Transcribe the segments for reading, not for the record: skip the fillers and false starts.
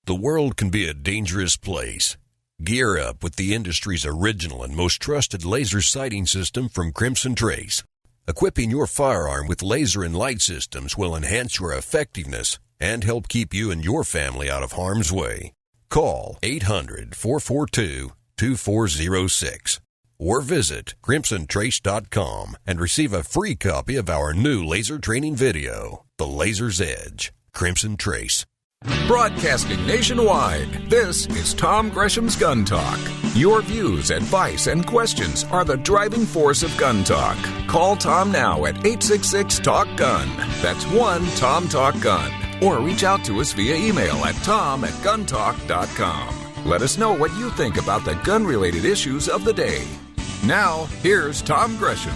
The world can be a dangerous place. Gear up with the industry's original and most trusted laser sighting system from Crimson Trace. Equipping your firearm with laser and light systems will enhance your effectiveness and help keep you and your family out of harm's way. Call 800-442-2406 or visit crimsontrace.com and receive a free copy of our new laser training video, The Laser's Edge. Crimson Trace. Broadcasting nationwide, this is Tom Gresham's Gun Talk. Your views, advice, and questions are the driving force of gun talk. Call Tom now at 866-TALK-GUN. That's 1-TOM-TALK-GUN. Or reach out to us via email at tom@guntalk.com. Let us know what you think about the gun-related issues of the day. Now, here's Tom Gresham.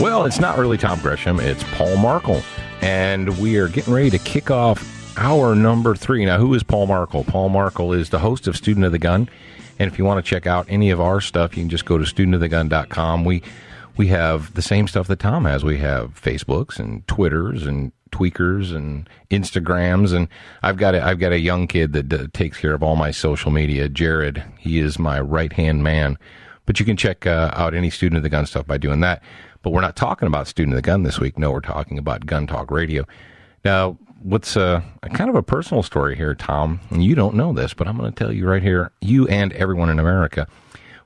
Well, it's not really Tom Gresham, it's Paul Markel. And we are getting ready to kick off hour number 3. Now, who is Paul Markel? Paul Markel is the host of Student of the Gun. And if you want to check out any of our stuff, you can just go to studentofthegun.com. We have the same stuff that Tom has. We have Facebooks and Twitters and Tweakers and Instagrams. And I've got a young kid that takes care of all my social media, Jared. He is my right-hand man. But you can check out any Student of the Gun stuff by doing that. But we're not talking about Student of the Gun this week. No, we're talking about Gun Talk Radio. Now, what's a kind of a personal story here, Tom, and you don't know this, but I'm going to tell you right here, you and everyone in America.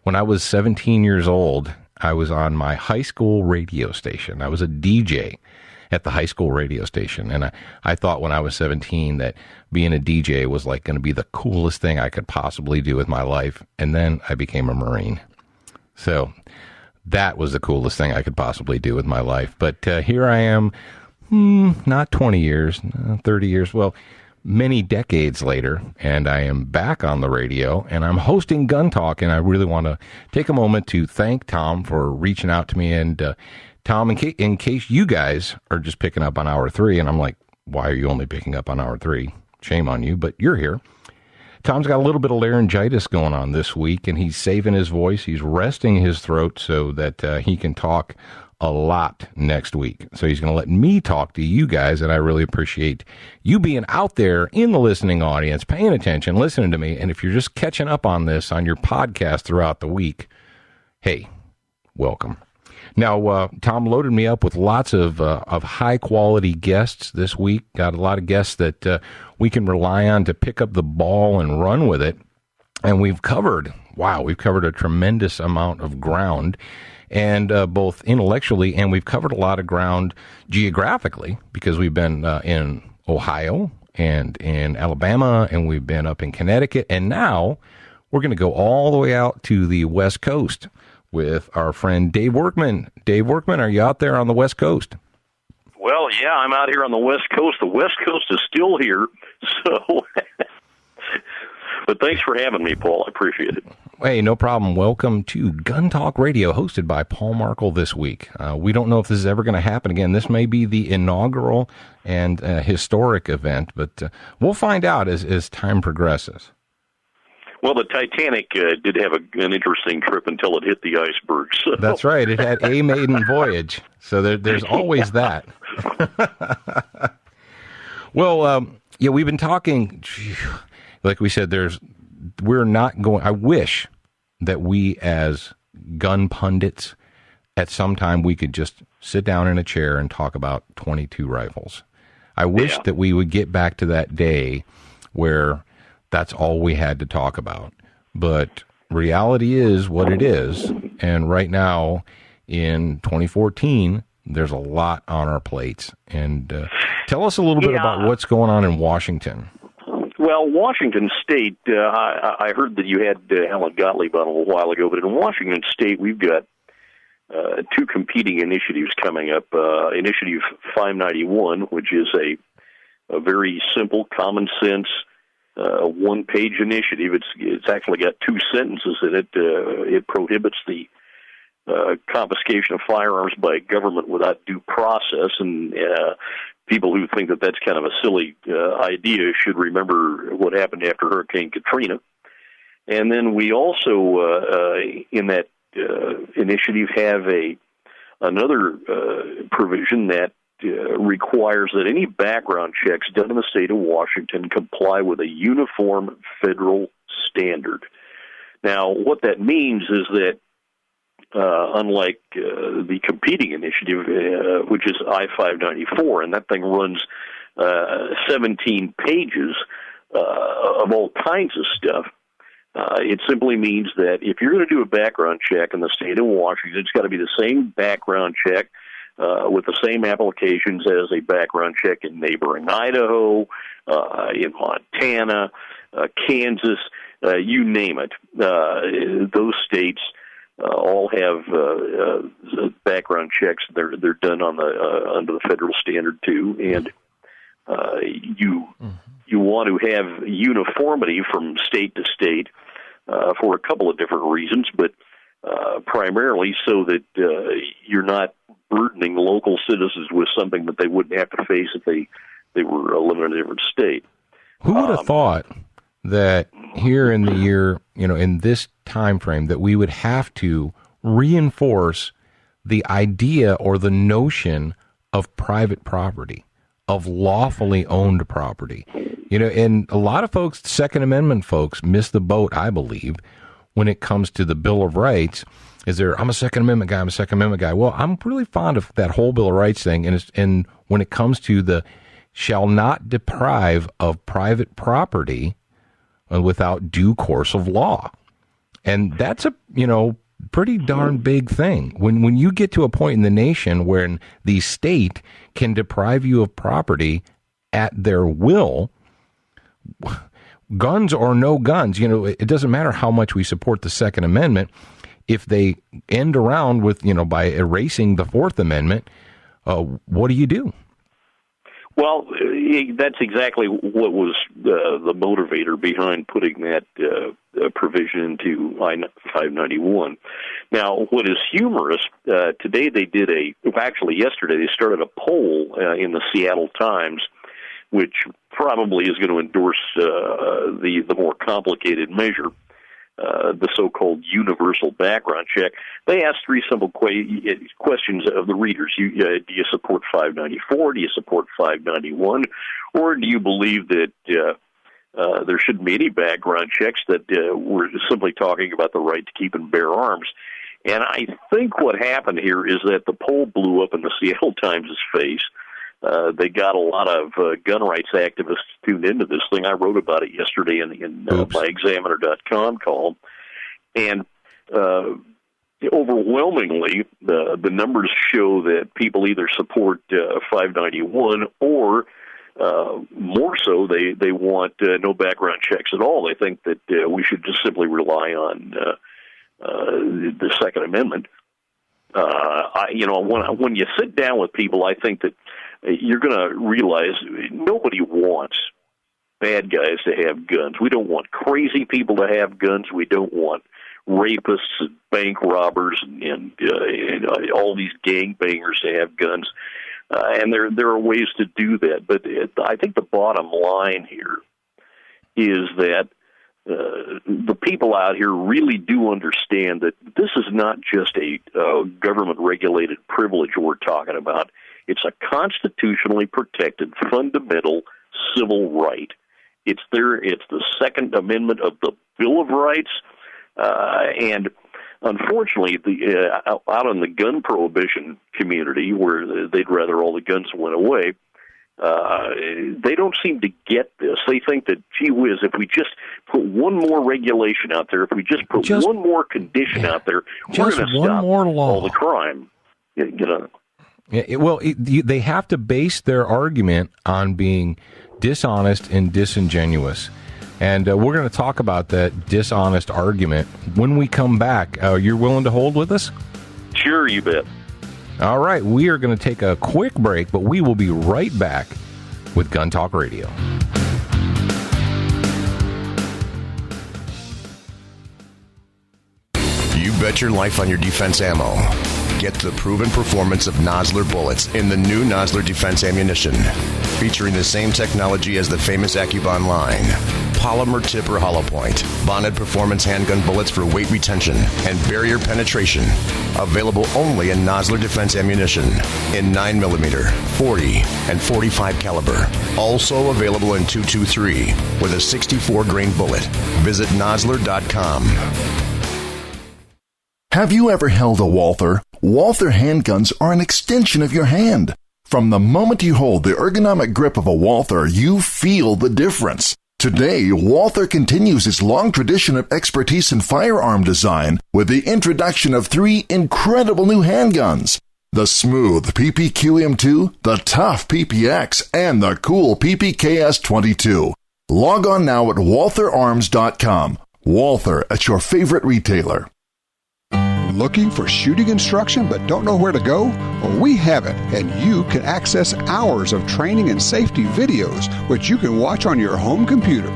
When I was 17 years old, I was on my high school radio station. I was a DJ at the high school radio station, and I thought when I was 17 that being a DJ was like going to be the coolest thing I could possibly do with my life, and then I became a Marine. So that was the coolest thing I could possibly do with my life. But here I am, not 20 years, 30 years, well, many decades later, and I am back on the radio, and I'm hosting Gun Talk, and I really want to take a moment to thank Tom for reaching out to me. And Tom, in case you guys are just picking up on hour 3, and I'm like, why are you only picking up on hour 3? Shame on you, but you're here. Tom's got a little bit of laryngitis going on this week, and he's saving his voice. He's resting his throat so that he can talk a lot next week. So he's going to let me talk to you guys, and I really appreciate you being out there in the listening audience, paying attention, listening to me. And if you're just catching up on this on your podcast throughout the week, hey, welcome. Now, Tom loaded me up with lots of high-quality guests this week. Got a lot of guests that we can rely on to pick up the ball and run with it. And we've covered a tremendous amount of ground, and both intellectually, and we've covered a lot of ground geographically, because we've been in Ohio and in Alabama, and we've been up in Connecticut, and now we're going to go all the way out to the West Coast with our friend Dave Workman. Dave Workman, are you out there on the West Coast? Well, yeah, I'm out here on the West Coast. The West Coast is still here, so... But thanks for having me, Paul. I appreciate it. Hey, no problem. Welcome to Gun Talk Radio, hosted by Paul Markel this week. We don't know if this is ever going to happen again. This may be the inaugural and historic event, but we'll find out as time progresses. Well, the Titanic did have an interesting trip until it hit the iceberg. So. That's right. It had a maiden voyage, so there's always that. Well, yeah, we've been talking, like we said, we're not going, I wish that we as gun pundits, at some time we could just sit down in a chair and talk about .22 rifles. I wish that we would get back to that day where that's all we had to talk about. But reality is what it is. And right now, in 2014, there's a lot on our plates. And tell us a little bit about what's going on in Washington. Well, Washington State, I heard that you had Alan Gottlieb on a little while ago, but in Washington State, we've got two competing initiatives coming up. Initiative 591, which is a very simple, common sense, one-page initiative. It's actually got 2 sentences in it. It prohibits the confiscation of firearms by government without due process, and people who think that that's kind of a silly idea should remember what happened after Hurricane Katrina. And then we also, in that initiative, have another provision that requires that any background checks done in the state of Washington comply with a uniform federal standard. Now, what that means is that unlike the competing initiative, which is I-594, and that thing runs 17 pages of all kinds of stuff, it simply means that if you're going to do a background check in the state of Washington, it's got to be the same background check with the same applications as a background check in neighboring Idaho, in Montana, Kansas, you name it. Those states all have background checks. They're done on under the federal standard too, and you want to have uniformity from state to state for a couple of different reasons, but primarily so that you're not burdening local citizens with something that they wouldn't have to face if they were living in a different state. Who would have thought that here in the year, in this time frame, that we would have to reinforce the idea or the notion of private property, of lawfully owned property? And a lot of folks, Second Amendment folks, miss the boat, I believe, when it comes to the Bill of Rights. I'm a Second Amendment guy, Well, I'm really fond of that whole Bill of Rights thing. And when it comes to the shall not deprive of private property without due course of law. And that's a, pretty darn big thing. When you get to a point in the nation where the state can deprive you of property at their will, guns or no guns, it doesn't matter how much we support the Second Amendment. If they end around with, by erasing the Fourth Amendment, what do you do? Well, that's exactly what was the motivator behind putting that provision into I-591. Now, what is humorous, today they did yesterday they started a poll in the Seattle Times, which probably is going to endorse the more complicated measure, the so-called universal background check. They asked three simple questions of the readers. Do you support 594? Do you support 591? Or do you believe that there shouldn't be any background checks, that we're simply talking about the right to keep and bear arms? And I think what happened here is that the poll blew up in the Seattle Times' face. They got a lot of gun rights activists tuned into this thing. I wrote about it yesterday in my Examiner.com column. And overwhelmingly, the numbers show that people either support 591 or more so, they want no background checks at all. They think that we should just simply rely on the Second Amendment. When you sit down with people, I think that you're going to realize nobody wants bad guys to have guns. We don't want crazy people to have guns. We don't want rapists and bank robbers and all these gangbangers to have guns. And there are ways to do that. But I think the bottom line here is that the people out here really do understand that this is not just a government-regulated privilege we're talking about. It's a constitutionally protected fundamental civil right. It's the Second Amendment of the Bill of Rights, and unfortunately, out in the gun prohibition community, where they'd rather all the guns went away, they don't seem to get this. They think that, gee whiz, if we just put one more regulation out there, if we just put one more condition out there, we're going to stop all the crime. They have to base their argument on being dishonest and disingenuous. And we're going to talk about that dishonest argument when we come back. You're willing to hold with us? Sure, you bet. All right, we are going to take a quick break, but we will be right back with Gun Talk Radio. You bet your life on your defense ammo. Get the proven performance of Nosler bullets in the new Nosler Defense Ammunition, featuring the same technology as the famous AccuBond line. polymer tip or hollow point, bonded performance handgun bullets for weight retention and barrier penetration. Available only in Nosler Defense Ammunition in 9mm, 40, and 45 caliber. Also available in 223 with a 64 grain bullet. Visit Nosler.com. Have you ever held a Walther? Walther handguns are an extension of your hand. From the moment you hold the ergonomic grip of a Walther, you feel the difference. Today, Walther continues its long tradition of expertise in firearm design with the introduction of 3 incredible new handguns: the smooth PPQM2, the tough PPX, and the cool PPKS22. Log on now at waltherarms.com. Walther at your favorite retailer. Looking for shooting instruction but don't know where to go? Well, we have it, and you can access hours of training and safety videos, which you can watch on your home computer.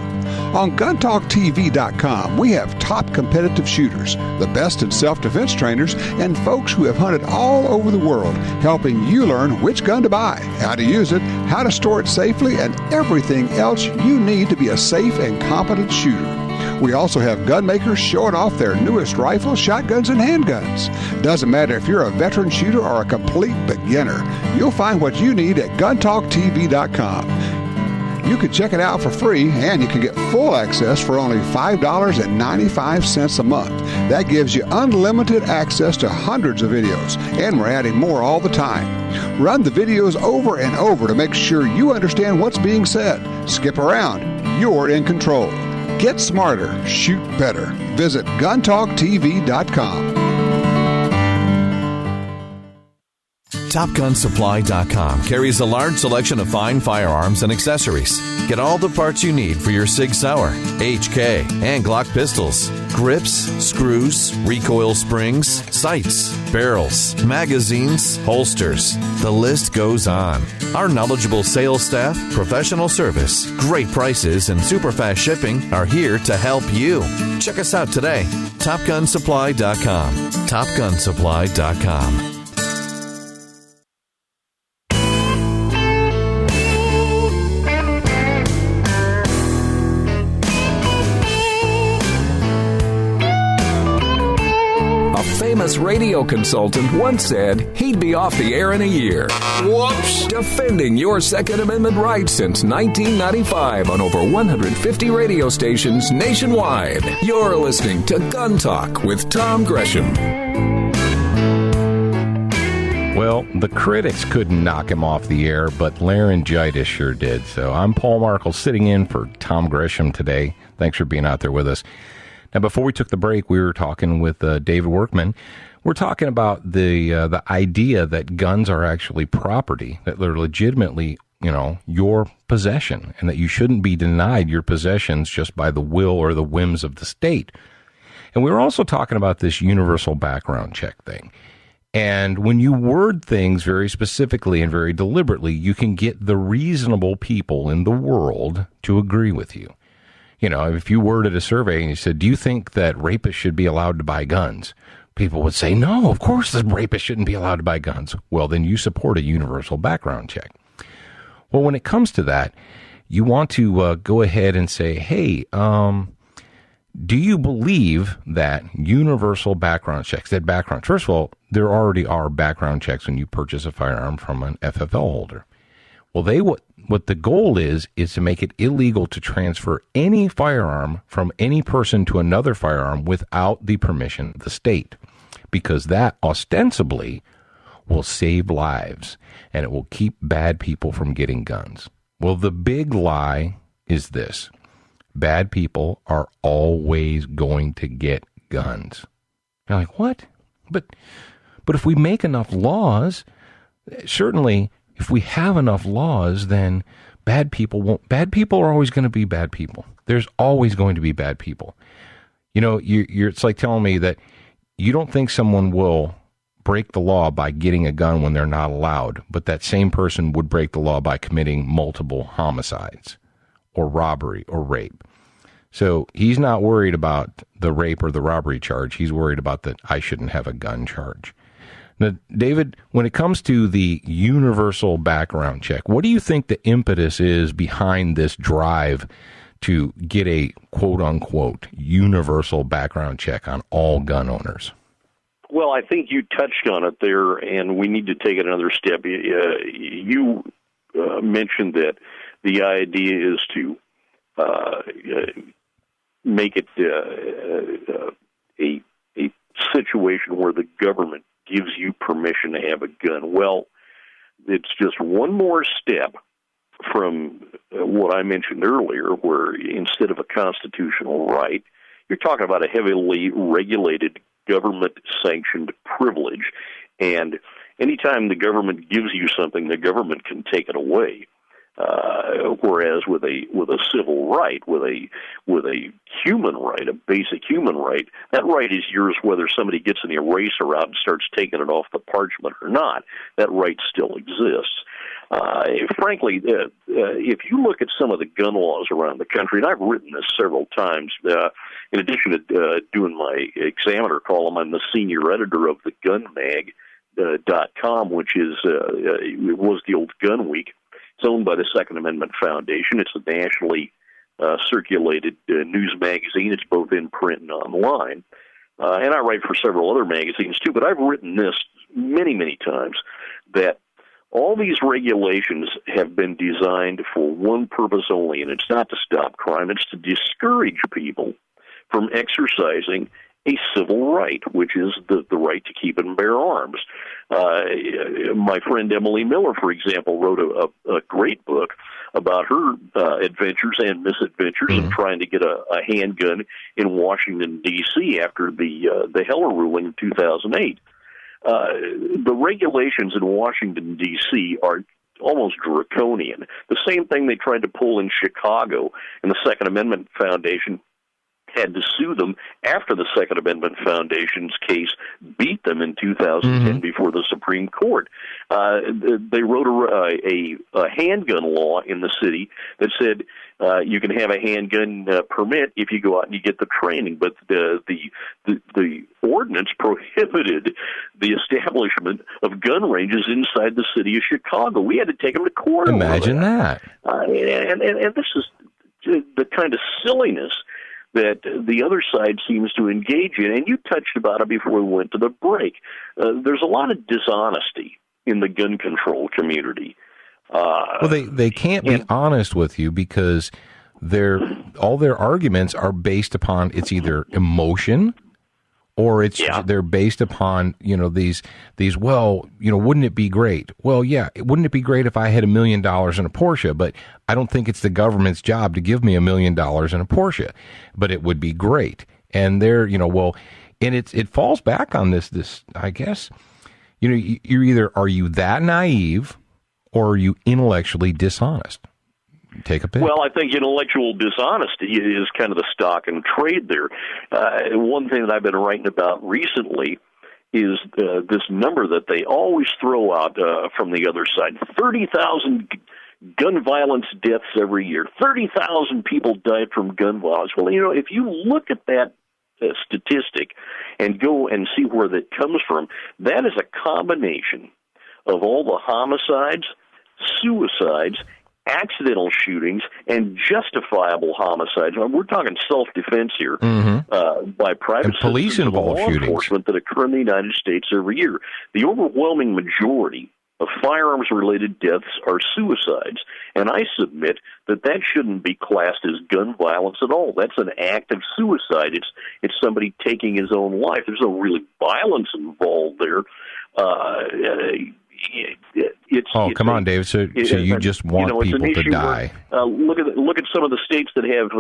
On GunTalkTV.com, we have top competitive shooters, the best in self-defense trainers, and folks who have hunted all over the world, helping you learn which gun to buy, how to use it, how to store it safely, and everything else you need to be a safe and competent shooter. We also have gun makers showing off their newest rifles, shotguns, and handguns. Doesn't matter if you're a veteran shooter or a complete beginner, you'll find what you need at GunTalkTV.com. You can check it out for free, and you can get full access for only $5.95 a month. That gives you unlimited access to hundreds of videos, and we're adding more all the time. Run the videos over and over to make sure you understand what's being said. Skip around. You're in control. Get smarter. Shoot better. Visit GunTalkTV.com. TopGunSupply.com carries a large selection of fine firearms and accessories. Get all the parts you need for your Sig Sauer, HK, and Glock pistols. Grips, screws, recoil springs, sights, barrels, magazines, holsters. The list goes on. Our knowledgeable sales staff, professional service, great prices, and super fast shipping are here to help you. Check us out today. TopGunSupply.com. TopGunSupply.com. Famous radio consultant once said he'd be off the air in a year. Whoops! Defending your Second Amendment rights since 1995 on over 150 radio stations nationwide. You're listening to Gun Talk with Tom Gresham. Well, the critics couldn't knock him off the air, but laryngitis sure did. So I'm Paul Markel sitting in for Tom Gresham today. Thanks for being out there with us. Now, before we took the break, we were talking with David Workman. We're talking about the idea that guns are actually property, that they're legitimately, your possession, and that you shouldn't be denied your possessions just by the will or the whims of the state. And we were also talking about this universal background check thing. And when you word things very specifically and very deliberately, you can get the reasonable people in the world to agree with you. If you worded a survey and you said, do you think that rapists should be allowed to buy guns? People would say, no, of course the rapists shouldn't be allowed to buy guns. Well, then you support a universal background check. Well, when it comes to that, you want to go ahead and say, hey, do you believe that universal background checks, that background, first of all, there already are background checks when you purchase a firearm from an FFL holder. Well, what the goal is to make it illegal to transfer any firearm from any person to another firearm without the permission of the state, because that ostensibly will save lives and it will keep bad people from getting guns. Well, the big lie is this: bad people are always going to get guns. You're like, what? But if we make enough laws, certainly. If we have enough laws, then bad people won't. Bad people are always going to be bad people. There's always going to be bad people. It's like telling me that you don't think someone will break the law by getting a gun when they're not allowed, but that same person would break the law by committing multiple homicides or robbery or rape. So he's not worried about the rape or the robbery charge. He's worried about that I shouldn't have a gun charge. Now, David, when it comes to the universal background check, what do you think the impetus is behind this drive to get a quote-unquote universal background check on all gun owners? Well, I think you touched on it there, and we need to take it another step. You mentioned that the idea is to make it a situation where the government gives you permission to have a gun. Well, it's just one more step from what I mentioned earlier, where instead of a constitutional right, you're talking about a heavily regulated, government-sanctioned privilege. And anytime the government gives you something, the government can take it away. Whereas with a civil right, with a human right, a basic human right, that right is yours whether somebody gets an eraser out and starts taking it off the parchment or not. That right still exists. Frankly, if you look at some of the gun laws around the country, and I've written this several times, in addition to doing my Examiner column, I'm the senior editor of the GunMag.com, which it was the old Gun Week. It's owned by the Second Amendment Foundation. It's a nationally circulated news magazine. It's both in print and online. And I write for several other magazines, too. But I've written this many, many times, that all these regulations have been designed for one purpose only, and it's not to stop crime. It's to discourage people from exercising a civil right, which is the right to keep and bear arms. My friend Emily Miller, for example, wrote a great book about her adventures and misadventures in trying to get a handgun in Washington, D.C. after the Heller ruling in 2008. The regulations in Washington, D.C. are almost draconian. The same thing they tried to pull in Chicago, and the Second Amendment Foundation had to sue them after the Second Amendment Foundation's case beat them in 2010 before the Supreme Court. They wrote a handgun law in the city that said you can have a handgun permit if you go out and you get the training, but the ordinance prohibited the establishment of gun ranges inside the city of Chicago. We had to take them to court. Imagine that. And this is the kind of silliness that the other side seems to engage in, and you touched about it before we went to the break. There's a lot of dishonesty in the gun control community. Well, they can't be honest with you because all their arguments are based upon it's either emotion or they're based upon these wouldn't it be great? Well, yeah, wouldn't it be great if I had $1 million in a Porsche? But I don't think it's the government's job to give me $1 million in a Porsche, but it would be great. And and it falls back on this I guess you're either are you that naive or are you intellectually dishonest? Take a pick. Well, I think intellectual dishonesty is kind of the stock and trade there. One thing that I've been writing about recently is this number that they always throw out from the other side. 30,000 gun violence deaths every year. 30,000 people died from gun violence. Well, if you look at that statistic and go and see where that comes from, that is a combination of all the homicides, suicides, accidental shootings, and justifiable homicides. We're talking self-defense here by private and police-involved law enforcement that occur in the United States every year. The overwhelming majority of firearms-related deaths are suicides, and I submit that shouldn't be classed as gun violence at all. That's an act of suicide. It's somebody taking his own life. There's no really violence involved there. Come on, David. So you just want people to die? Look at some of the states that have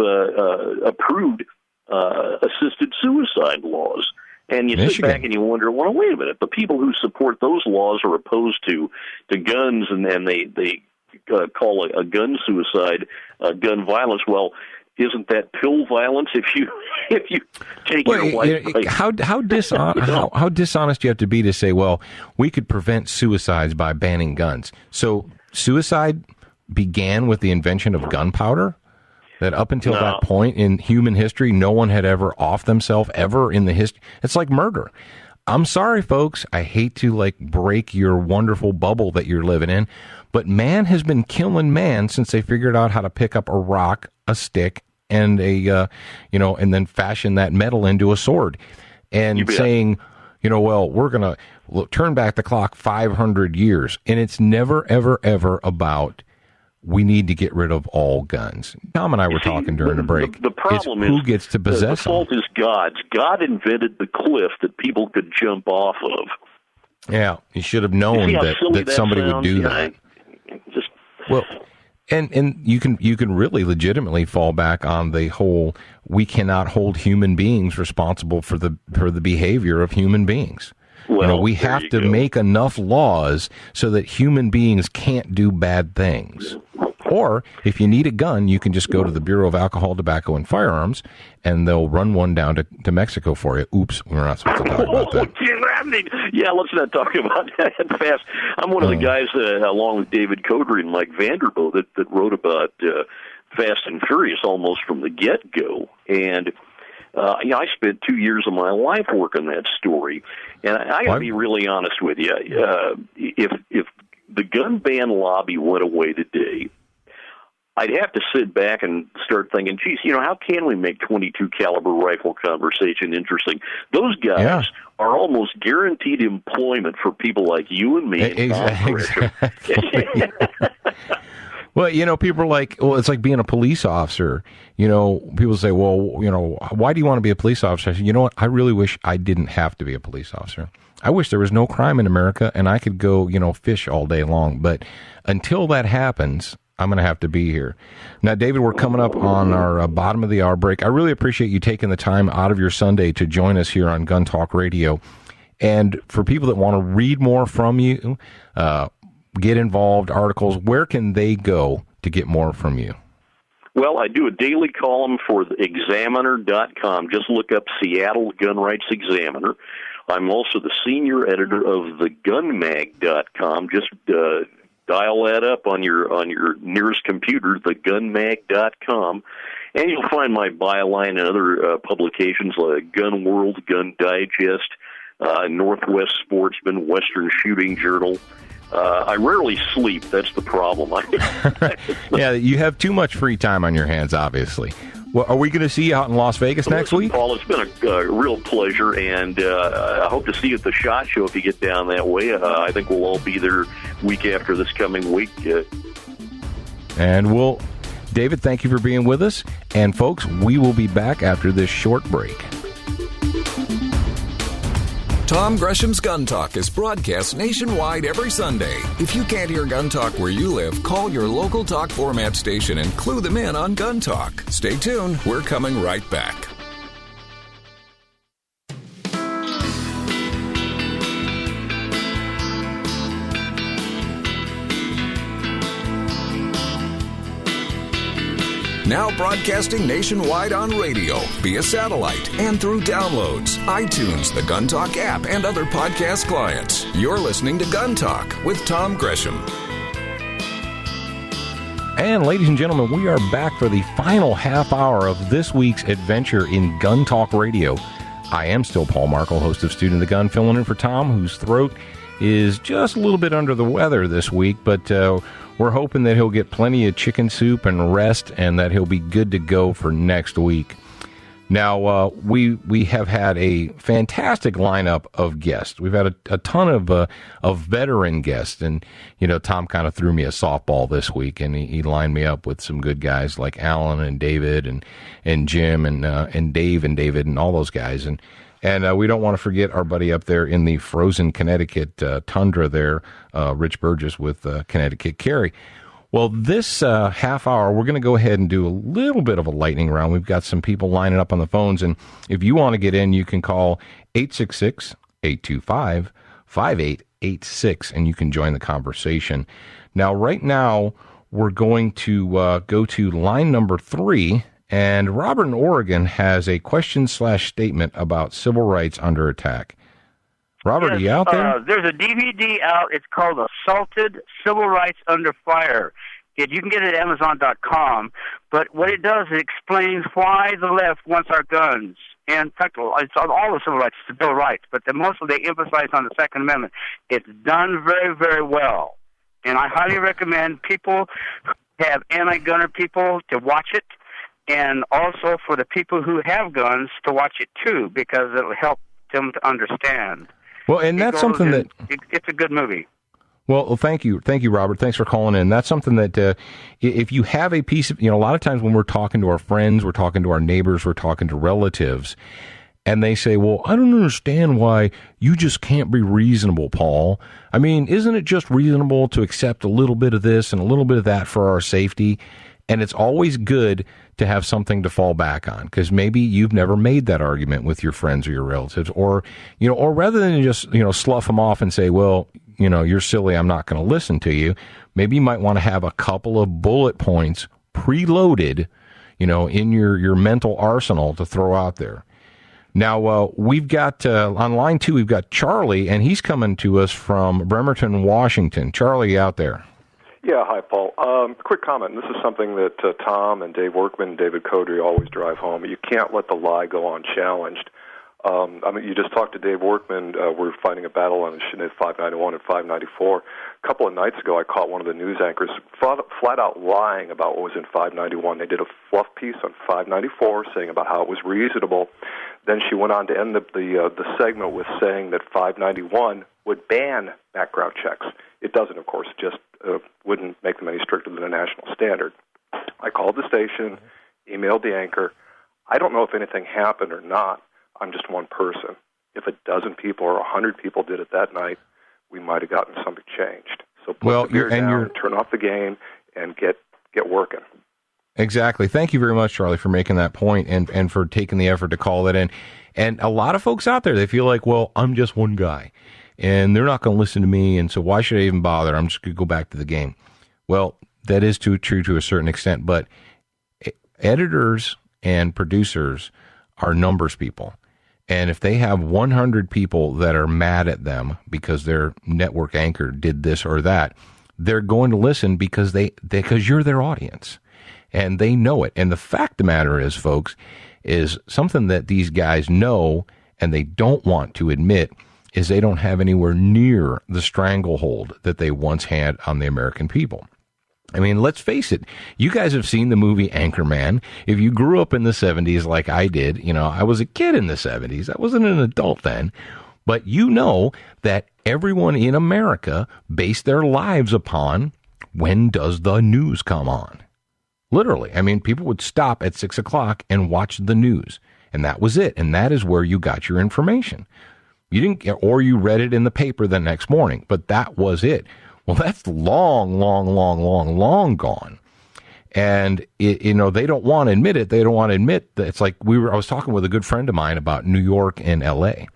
approved assisted suicide laws, and you sit back and you wonder, well, wait a minute. The people who support those laws are opposed to guns, and they call a gun suicide gun violence. Well, isn't that pill violence if you take your life? How dishonest do you have to be to say, well, we could prevent suicides by banning guns? So suicide began with the invention of gunpowder? That up until that point in human history, no one had ever offed themselves ever in the history. It's like murder. I'm sorry, folks. I hate to break your wonderful bubble that you're living in, but man has been killing man since they figured out how to pick up a rock, a stick, and and then fashion that metal into a sword, and saying, well, we're going to turn back the clock 500 years, and it's never, ever, ever about we need to get rid of all guns. Tom and I were talking during the break. The problem is who gets to possess the fault them. is God's. God invented the cliff that people could jump off of. Yeah, he should have known that somebody would do that. Well, and you can really legitimately fall back on the whole we cannot hold human beings responsible for the behavior of human beings. Well, we have to make enough laws so that human beings can't do bad things. Or if you need a gun, you can just go to the Bureau of Alcohol, Tobacco, and Firearms, and they'll run one down to Mexico for you. Oops, we're not supposed to talk about that. Yeah, let's not talk about that fast. I'm one of the guys, along with David Codry and Mike Vanderbilt, that wrote about Fast and Furious almost from the get-go. And I spent 2 years of my life working that story. And I got to be really honest with you. If the gun ban lobby went away today, I'd have to sit back and start thinking, geez, how can we make 22 caliber rifle conversation interesting? Those guys are almost guaranteed employment for people like you and me. Exactly. Well, people are like, it's like being a police officer. People say, well, why do you want to be a police officer? I say, you know what? I really wish I didn't have to be a police officer. I wish there was no crime in America and I could go, fish all day long. But until that happens, I'm going to have to be here. Now, David, we're coming up on our bottom of the hour break. I really appreciate you taking the time out of your Sunday to join us here on Gun Talk Radio. And for people that want to read more from you, get involved, articles, where can they go to get more from you? Well, I do a daily column for the Examiner.com. Just look up Seattle Gun Rights Examiner. I'm also the senior editor of the Gunmag.com. Just dial that up on your nearest computer, thegunmag.com, and you'll find my byline and other publications like Gun World, Gun Digest, Northwest Sportsman, Western Shooting Journal. I rarely sleep. That's the problem. Yeah, you have too much free time on your hands, obviously. Well, are we going to see you out in Las Vegas next week? Paul, it's been a real pleasure, and I hope to see you at the SHOT Show if you get down that way. I think we'll all be there week after this coming week. And David, thank you for being with us. And folks, we will be back after this short break. Tom Gresham's Gun Talk is broadcast nationwide every Sunday. If you can't hear Gun Talk where you live, call your local talk format station and clue them in on Gun Talk. Stay tuned. We're coming right back. Now broadcasting nationwide on radio, via satellite, and through downloads, iTunes, the Gun Talk app, and other podcast clients. You're listening to Gun Talk with Tom Gresham. And ladies and gentlemen, we are back for the final half hour of this week's adventure in Gun Talk Radio. I am still Paul Markel, host of Student of the Gun, filling in for Tom, whose throat is just a little bit under the weather this week, but we're hoping that he'll get plenty of chicken soup and rest, and that he'll be good to go for next week. Now, we have had a fantastic lineup of guests. We've had a ton of veteran guests, and Tom kind of threw me a softball this week, and he lined me up with some good guys like Alan and David and Jim and Dave and David and all those guys, and we don't want to forget our buddy up there in the frozen Connecticut tundra there, Rich Burgess with Connecticut Carry. Well, this half hour, we're going to go ahead and do a little bit of a lightning round. We've got some people lining up on the phones, and if you want to get in, you can call 866-825-5886, and you can join the conversation. Now, right now, we're going to go to line number 3, and Robert in Oregon has a question/statement about civil rights under attack. Robert, are you out there? There's a DVD out. It's called Assaulted Civil Rights Under Fire. You can get it at Amazon.com. But what it does, it explains why the left wants our guns. And in fact, it's on all the civil rights, the Bill of Rights, but mostly they emphasize on the Second Amendment. It's done very, very well. And I highly recommend people who have anti-gunner people to watch it. and also for the people who have guns to watch it too, because it'll help them to understand. Well, and that's something that it's a good movie. Well, thank you, Robert. Thanks for calling in. That's something that if you have a piece of, a lot of times when we're talking to our friends, we're talking to our neighbors, we're talking to relatives, and they say, well, I don't understand why you just can't be reasonable, Paul. I mean, isn't it just reasonable to accept a little bit of this and a little bit of that for our safety? And it's always good to have something to fall back on, because maybe you've never made that argument with your friends or your relatives, or rather than just, slough them off and say, well, you're silly, I'm not going to listen to you. Maybe you might want to have a couple of bullet points preloaded, in your mental arsenal to throw out there. Now, we've got, on line 2, we've got Charlie, and he's coming to us from Bremerton, Washington. Charlie, out there. Yeah, hi, Paul. Quick comment. This is something that Tom and Dave Workman and David Codry always drive home. You can't let the lie go unchallenged. You just talked to Dave Workman. We're fighting a battle on at 591 and 594. A couple of nights ago, I caught one of the news anchors flat out lying about what was in 591. They did a fluff piece on 594 saying about how it was reasonable. Then she went on to end the segment with saying that 591 would ban background checks. It doesn't, of course, just wouldn't make them any stricter than a national standard. I called the station, emailed the anchor. I don't know if anything happened or not. I'm just one person. If a dozen people or 100 people did it that night, we might have gotten something changed. So put the beer down, turn off the game, and get working. Exactly. Thank you very much, Charlie, for making that point and for taking the effort to call it in. And a lot of folks out there, they feel like, well, I'm just one guy, and they're not going to listen to me, and so why should I even bother? I'm just going to go back to the game. Well, that is true to a certain extent, but editors and producers are numbers people. And if they have 100 people that are mad at them because their network anchor did this or that, they're going to listen because you're their audience and they know it. And the fact of the matter is, folks, is something that these guys know and they don't want to admit is they don't have anywhere near the stranglehold that they once had on the American people. I mean, let's face it. You guys have seen the movie Anchorman. If you grew up in the 70s like I did, I was a kid in the 70s. I wasn't an adult then. But you know that everyone in America based their lives upon when does the news come on? Literally. I mean, people would stop at 6 o'clock and watch the news. And that was it. And that is where you got your information. You didn't, or you read it in the paper the next morning. But that was it. Well, that's long gone. And, they don't want to admit it. They don't want to admit that it's like I was talking with a good friend of mine about New York and L.A.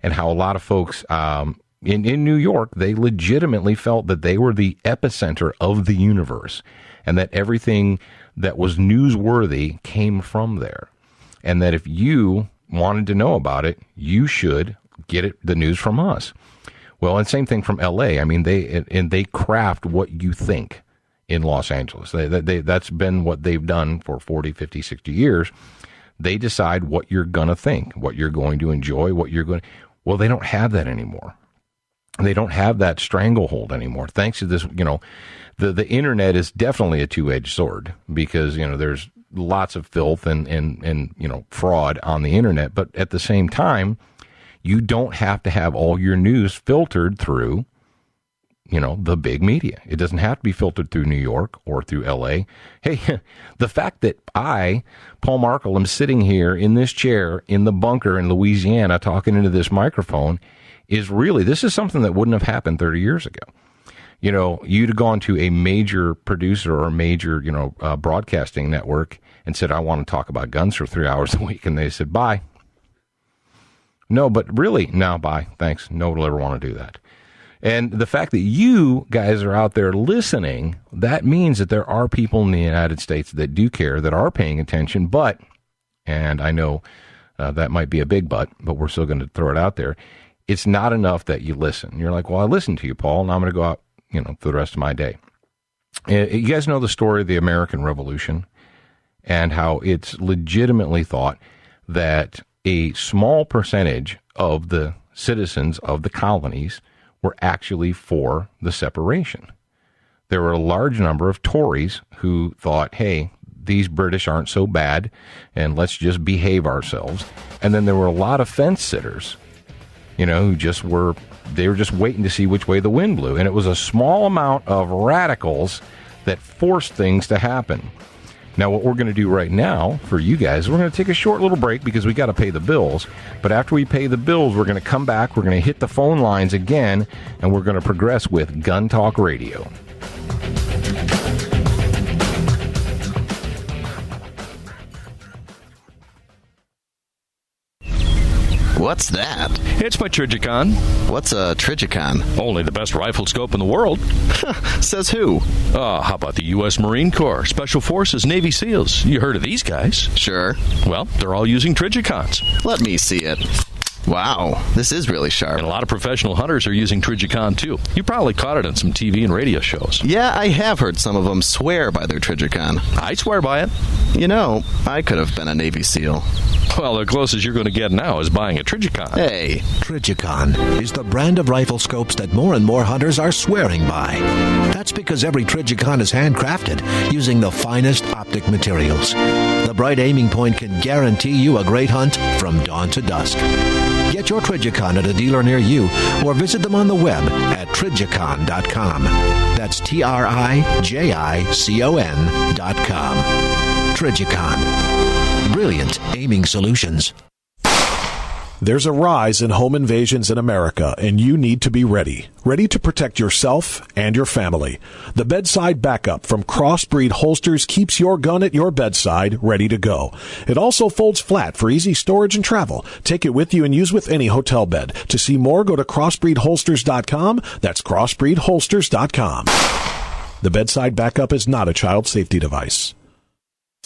and how a lot of folks in New York, they legitimately felt that they were the epicenter of the universe and that everything that was newsworthy came from there. And that if you wanted to know about it, you should get the news from us. Well, and same thing from L.A. I mean, they craft what you think in Los Angeles. That's been what they've done for 40, 50, 60 years. They decide what you're going to think, what you're going to enjoy, Well, they don't have that anymore. They don't have that stranglehold anymore. Thanks to this, the internet is definitely a two-edged sword because, there's lots of filth and fraud on the internet. But at the same time, you don't have to have all your news filtered through, the big media. It doesn't have to be filtered through New York or through L.A. Hey, the fact that I, Paul Markel, am sitting here in this chair in the bunker in Louisiana talking into this microphone this is something that wouldn't have happened 30 years ago. You'd have gone to a major producer or a major, broadcasting network and said, I want to talk about guns for 3 hours a week. And they said, bye. No, but really, no, bye. Thanks. No one will ever want to do that. And the fact that you guys are out there listening, that means that there are people in the United States that do care, that are paying attention. But, and I know that might be a big but we're still going to throw it out there. It's not enough that you listen. You're like, well, I listened to you, Paul, and I'm going to go out, for the rest of my day. You guys know the story of the American Revolution and how it's legitimately thought that a small percentage of the citizens of the colonies were actually for the separation. There were a large number of Tories who thought, hey, these British aren't so bad, and let's just behave ourselves. And then there were a lot of fence sitters, who they were just waiting to see which way the wind blew. And it was a small amount of radicals that forced things to happen. Now, what we're going to do right now for you guys, we're going to take a short little break because we got to pay the bills. But after we pay the bills, we're going to come back, we're going to hit the phone lines again, and we're going to progress with Gun Talk Radio. What's that? It's my Trijicon. What's a Trijicon? Only the best rifle scope in the world. Says who? How about the U.S. Marine Corps, Special Forces, Navy SEALs? You heard of these guys? Sure. Well, they're all using Trijicons. Let me see it. Wow, this is really sharp. And a lot of professional hunters are using Trijicon, too. You probably caught it on some TV and radio shows. Yeah, I have heard some of them swear by their Trijicon. I swear by it. I could have been a Navy SEAL. Well, the closest you're going to get now is buying a Trijicon. Hey. Trijicon is the brand of rifle scopes that more and more hunters are swearing by. That's because every Trijicon is handcrafted using the finest optic materials. The bright aiming point can guarantee you a great hunt from dawn to dusk. Get your Trijicon at a dealer near you or visit them on the web at Trijicon.com. That's Trijicon.com. Trijicon. Brilliant aiming solutions. There's a rise in home invasions in America, and you need to be ready. Ready to protect yourself and your family. The Bedside Backup from Crossbreed Holsters keeps your gun at your bedside, ready to go. It also folds flat for easy storage and travel. Take it with you and use with any hotel bed. To see more, go to crossbreedholsters.com. That's crossbreedholsters.com. The Bedside Backup is not a child safety device.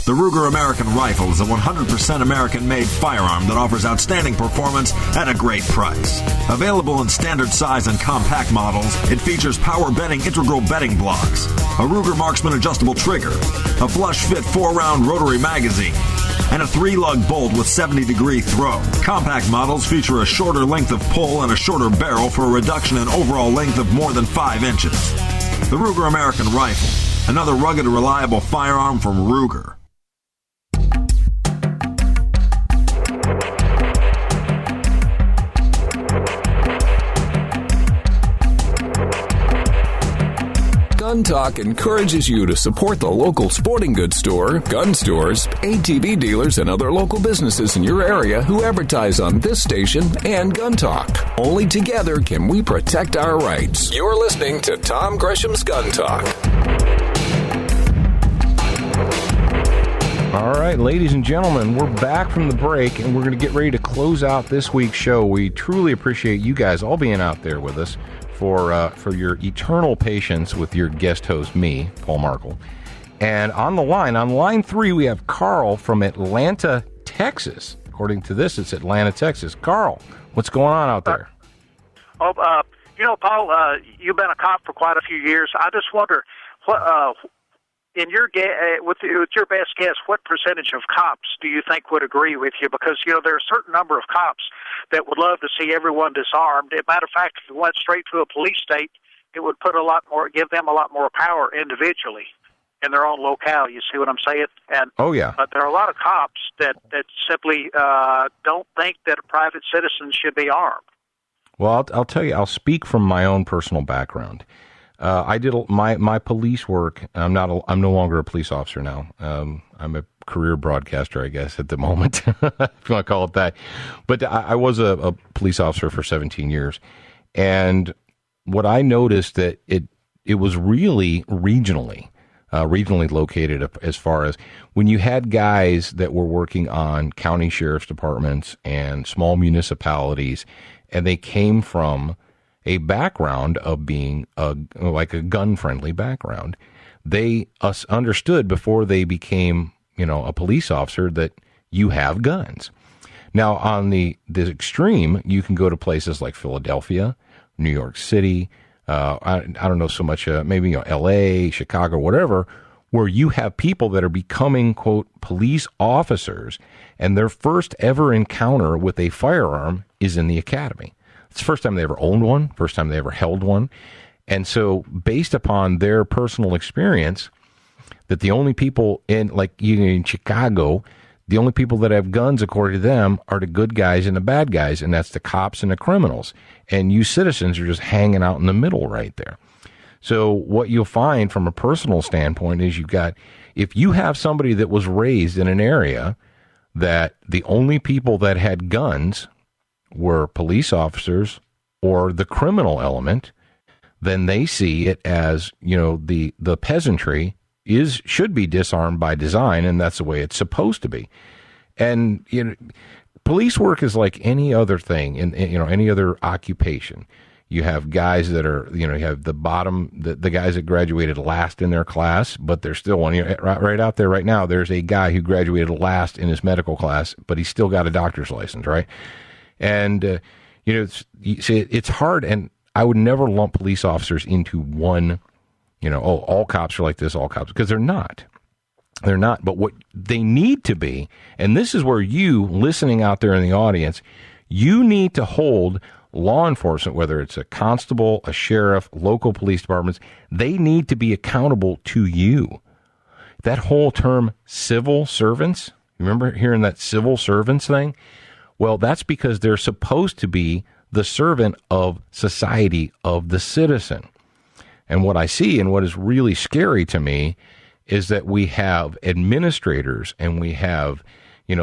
The Ruger American Rifle is a 100% American-made firearm that offers outstanding performance at a great price. Available in standard size and compact models, it features power bedding integral bedding blocks, a Ruger Marksman adjustable trigger, a flush-fit 4-round rotary magazine, and a 3-lug bolt with 70-degree throw. Compact models feature a shorter length of pull and a shorter barrel for a reduction in overall length of more than 5 inches. The Ruger American Rifle, another rugged and reliable firearm from Ruger. Gun Talk encourages you to support the local sporting goods store, gun stores, ATV dealers, and other local businesses in your area who advertise on this station and Gun Talk. Only together can we protect our rights. You're listening to Tom Gresham's Gun Talk. All right, ladies and gentlemen, we're back from the break, and we're going to get ready to close out this week's show. We truly appreciate you guys all being out there with us for your eternal patience with your guest host, me, Paul Markel. And on line 3, we have Carl from Atlanta, Texas. According to this, it's Atlanta, Texas. Carl, what's going on out there? Paul, you've been a cop for quite a few years. I just wonder, in your with your best guess, what percentage of cops do you think would agree with you? Because there are a certain number of cops that would love to see everyone disarmed. As a matter of fact, if you went straight to a police state, it would give them a lot more power individually in their own locale. You see what I'm saying? And oh yeah, but there are a lot of cops that simply don't think that private citizens should be armed. Well, I'll tell you. I'll speak from my own personal background. I did my police work. I'm no longer a police officer now. I'm a career broadcaster, I guess, at the moment, if you want to call it that. But I was a police officer for 17 years. And what I noticed that it was really regionally located, as far as when you had guys that were working on county sheriff's departments and small municipalities, and they came from a background of being like a gun-friendly background. They understood before they became, a police officer that you have guns. Now, on the extreme, you can go to places like Philadelphia, New York City, I don't know so much, maybe L.A., Chicago, whatever, where you have people that are becoming, quote, police officers, and their first ever encounter with a firearm is in the academy. It's the first time they ever owned one, first time they ever held one. And so based upon their personal experience, that the only people in Chicago, the only people that have guns, according to them, are the good guys and the bad guys, and that's the cops and the criminals. And you citizens are just hanging out in the middle right there. So what you'll find from a personal standpoint is if you have somebody that was raised in an area that the only people that had guns were police officers or the criminal element, then they see it as, the peasantry should be disarmed by design, and that's the way it's supposed to be. And police work is like any other thing in any other occupation. You have guys that are, you have the bottom, the guys that graduated last in their class, but they're still one. Right out there right now, there's a guy who graduated last in his medical class, but he's still got a doctor's license, right? And, it's hard, and I would never lump police officers into one, all cops are like this, all cops, because they're not. They're not. But what they need to be, and this is where you, listening out there in the audience, you need to hold law enforcement, whether it's a constable, a sheriff, local police departments, they need to be accountable to you. That whole term civil servants, remember hearing that civil servants thing? Well, that's because they're supposed to be the servant of society, of the citizen. And what I see and what is really scary to me is that we have administrators and we have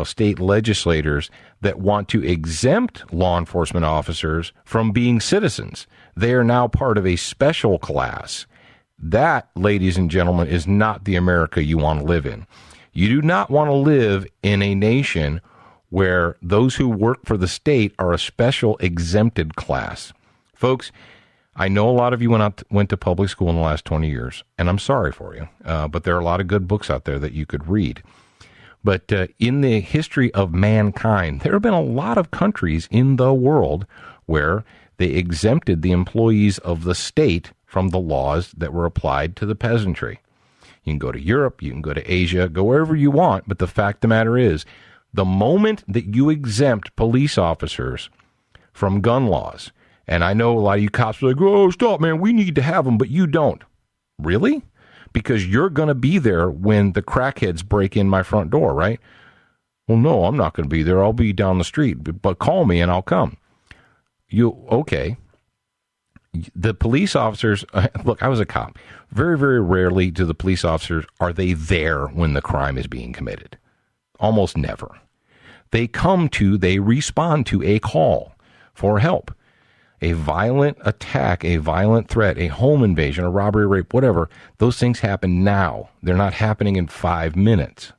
state legislators that want to exempt law enforcement officers from being citizens. They are now part of a special class. That, ladies and gentlemen, is not the America you want to live in. You do not want to live in a nation where those who work for the state are a special exempted class. Folks, I know a lot of you went to public school in the last 20 years, and I'm sorry for you, but there are a lot of good books out there that you could read. But in the history of mankind, there have been a lot of countries in the world where they exempted the employees of the state from the laws that were applied to the peasantry. You can go to Europe, you can go to Asia, go wherever you want, but the fact of the matter is, the moment that you exempt police officers from gun laws, and I know a lot of you cops are like, oh, stop, man, we need to have them, but you don't. Really? Because you're going to be there when the crackheads break in my front door, right? Well, no, I'm not going to be there. I'll be down the street, but call me and I'll come. Okay. The police officers, look, I was a cop. Very, very rarely do the police officers, are they there when the crime is being committed? Almost never. They respond to a call for help. A violent attack, a violent threat, a home invasion, a robbery, rape, whatever, those things happen now. They're not happening in 5 minutes.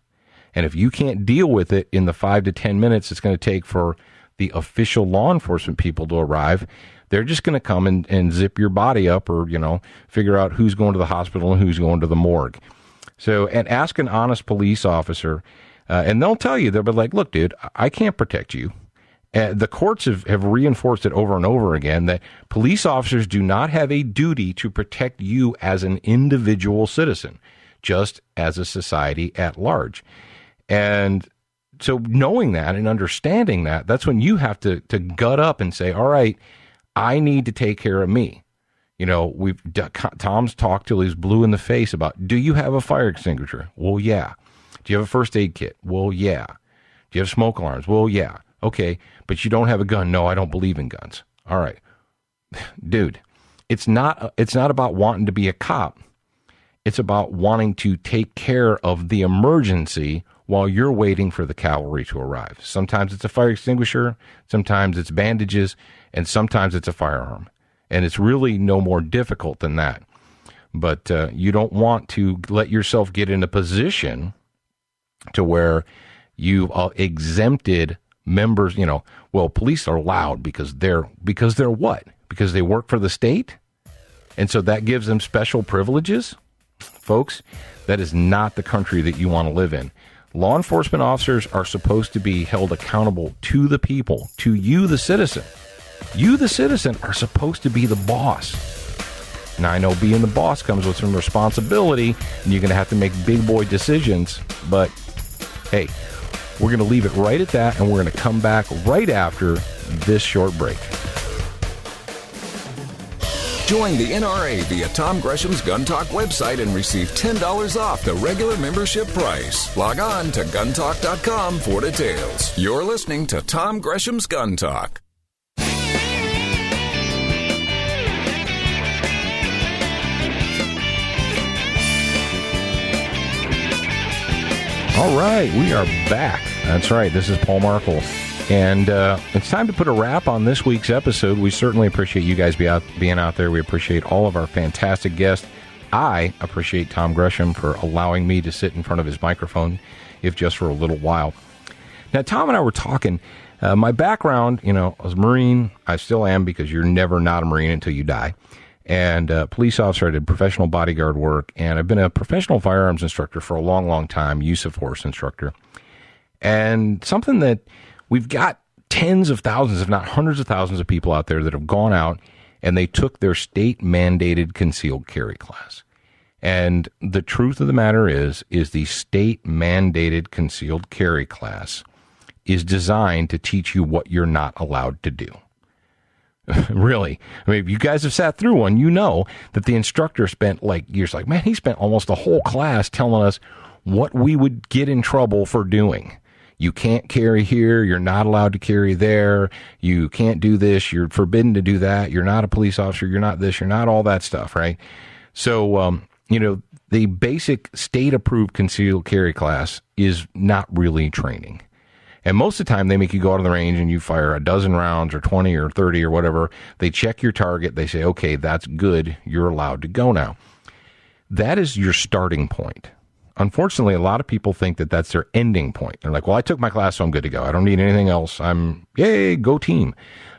And if you can't deal with it in the 5 to 10 minutes it's going to take for the official law enforcement people to arrive, they're just going to come and zip your body up or, figure out who's going to the hospital and who's going to the morgue. So, and ask an honest police officer, and they'll tell you, they'll be like, look, dude, I can't protect you. The courts have reinforced it over and over again that police officers do not have a duty to protect you as an individual citizen, just as a society at large. And so knowing that and understanding that, that's when you have to gut up and say, all right, I need to take care of me. Tom's talked till he's blue in the face about, do you have a fire extinguisher? Well, yeah. Do you have a first aid kit? Well, yeah. Do you have smoke alarms? Well, yeah. Okay, but you don't have a gun. No, I don't believe in guns. All right. Dude, it's not about wanting to be a cop. It's about wanting to take care of the emergency while you're waiting for the cavalry to arrive. Sometimes it's a fire extinguisher, sometimes it's bandages, and sometimes it's a firearm. And it's really no more difficult than that. But you don't want to let yourself get in a position to where you've exempted members, police are loud because they're what? Because they work for the state? And so that gives them special privileges? Folks, that is not the country that you want to live in. Law enforcement officers are supposed to be held accountable to the people, to you, the citizen. You, the citizen, are supposed to be the boss. Now, I know being the boss comes with some responsibility, and you're going to have to make big boy decisions, but hey, we're going to leave it right at that, and we're going to come back right after this short break. Join the NRA via Tom Gresham's Gun Talk website and receive $10 off the regular membership price. Log on to guntalk.com for details. You're listening to Tom Gresham's Gun Talk. All right, we are back. That's right. This is Paul Markel. And it's time to put a wrap on this week's episode. We certainly appreciate you guys being out there. We appreciate all of our fantastic guests. I appreciate Tom Gresham for allowing me to sit in front of his microphone, if just for a little while. Now, Tom and I were talking. My background, I was a Marine. I still am, because you're never not a Marine until you die. And police officer. I did professional bodyguard work, and I've been a professional firearms instructor for a long, long time, use of force instructor. And something that we've got tens of thousands, if not hundreds of thousands of people out there that have gone out and they took their state-mandated concealed carry class. And the truth of the matter is the state-mandated concealed carry class is designed to teach you what you're not allowed to do. Really. I mean, if you guys have sat through one, you know that the instructor spent years, man, he spent almost the whole class telling us what we would get in trouble for doing. You can't carry here. You're not allowed to carry there. You can't do this. You're forbidden to do that. You're not a police officer. You're not this. You're not all that stuff, right? So, the basic state-approved concealed carry class is not really training. And most of the time, they make you go out on the range and you fire a dozen rounds or 20 or 30 or whatever. They check your target. They say, okay, that's good. You're allowed to go now. That is your starting point. Unfortunately, a lot of people think that that's their ending point. They're like, well, I took my class, so I'm good to go. I don't need anything else. Yay, go team.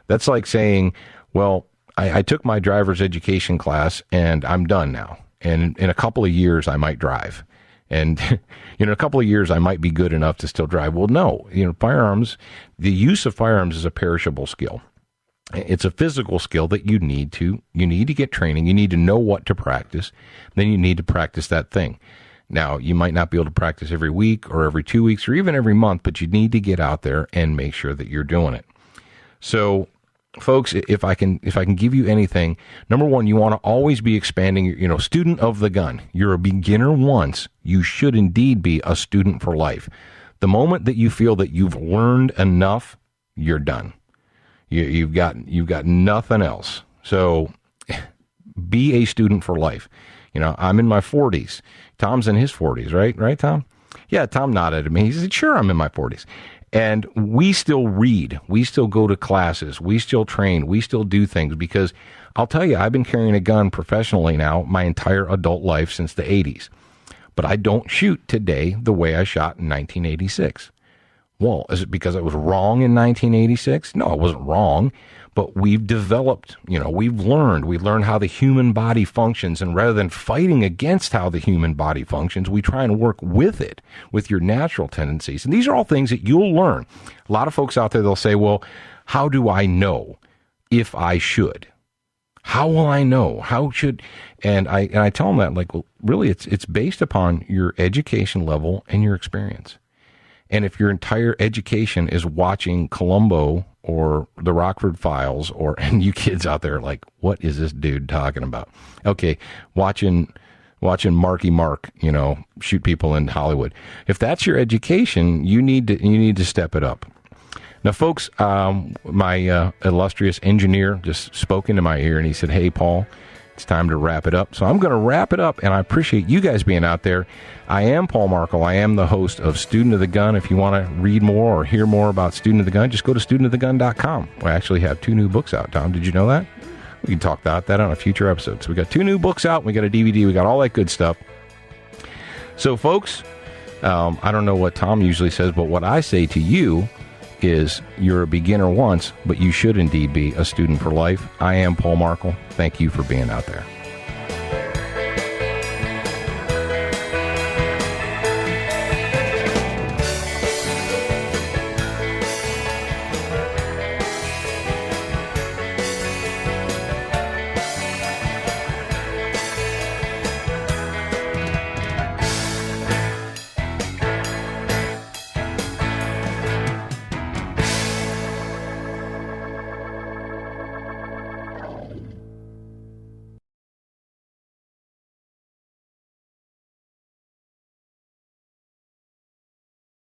That's like saying, well, I took my driver's education class and I'm done now. And in a couple of years, I might drive. And in a couple of years, I might be good enough to still drive. Well, no, firearms, the use of firearms is a perishable skill. It's a physical skill that you need to get training. You need to know what to practice. Then you need to practice that thing. Now, you might not be able to practice every week or every 2 weeks or even every month, but you need to get out there and make sure that you're doing it. So, folks, if I can give you anything, number one, you want to always be expanding, student of the gun. You're a beginner once. You should indeed be a student for life. The moment that you feel that you've learned enough, you're done. You've got nothing else. So be a student for life. I'm in my 40s. Tom's in his 40s, right? Right, Tom? Yeah, Tom nodded at me. He said, sure, I'm in my 40s. And we still read. We still go to classes. We still train. We still do things because I'll tell you, I've been carrying a gun professionally now my entire adult life since the 80s. But I don't shoot today the way I shot in 1986. Well, is it because I was wrong in 1986? No, I wasn't wrong. But we've developed, we've learned how the human body functions. And rather than fighting against how the human body functions, we try and work with it, with your natural tendencies. And these are all things that you'll learn. A lot of folks out there, they'll say, well, how do I know if I should? How will I know? How should? And I tell them that, well, really, it's based upon your education level and your experience. And if your entire education is watching Columbo or the Rockford Files, and you kids out there like, what is this dude talking about? Okay, watching Marky Mark, shoot people in Hollywood. If that's your education, you need to step it up. Now, folks, my illustrious engineer just spoke into my ear and he said, hey, Paul, it's time to wrap it up. So I'm going to wrap it up, and I appreciate you guys being out there. I am Paul Markel. I am the host of Student of the Gun. If you want to read more or hear more about Student of the Gun, just go to studentofthegun.com. We actually have 2 new books out, Tom. Did you know that? We can talk about that on a future episode. So we got 2 new books out. We got a DVD. We got all that good stuff. So, folks, I don't know what Tom usually says, but what I say to you is you're a beginner once, but you should indeed be a student for life. I am Paul Markel. Thank you for being out there.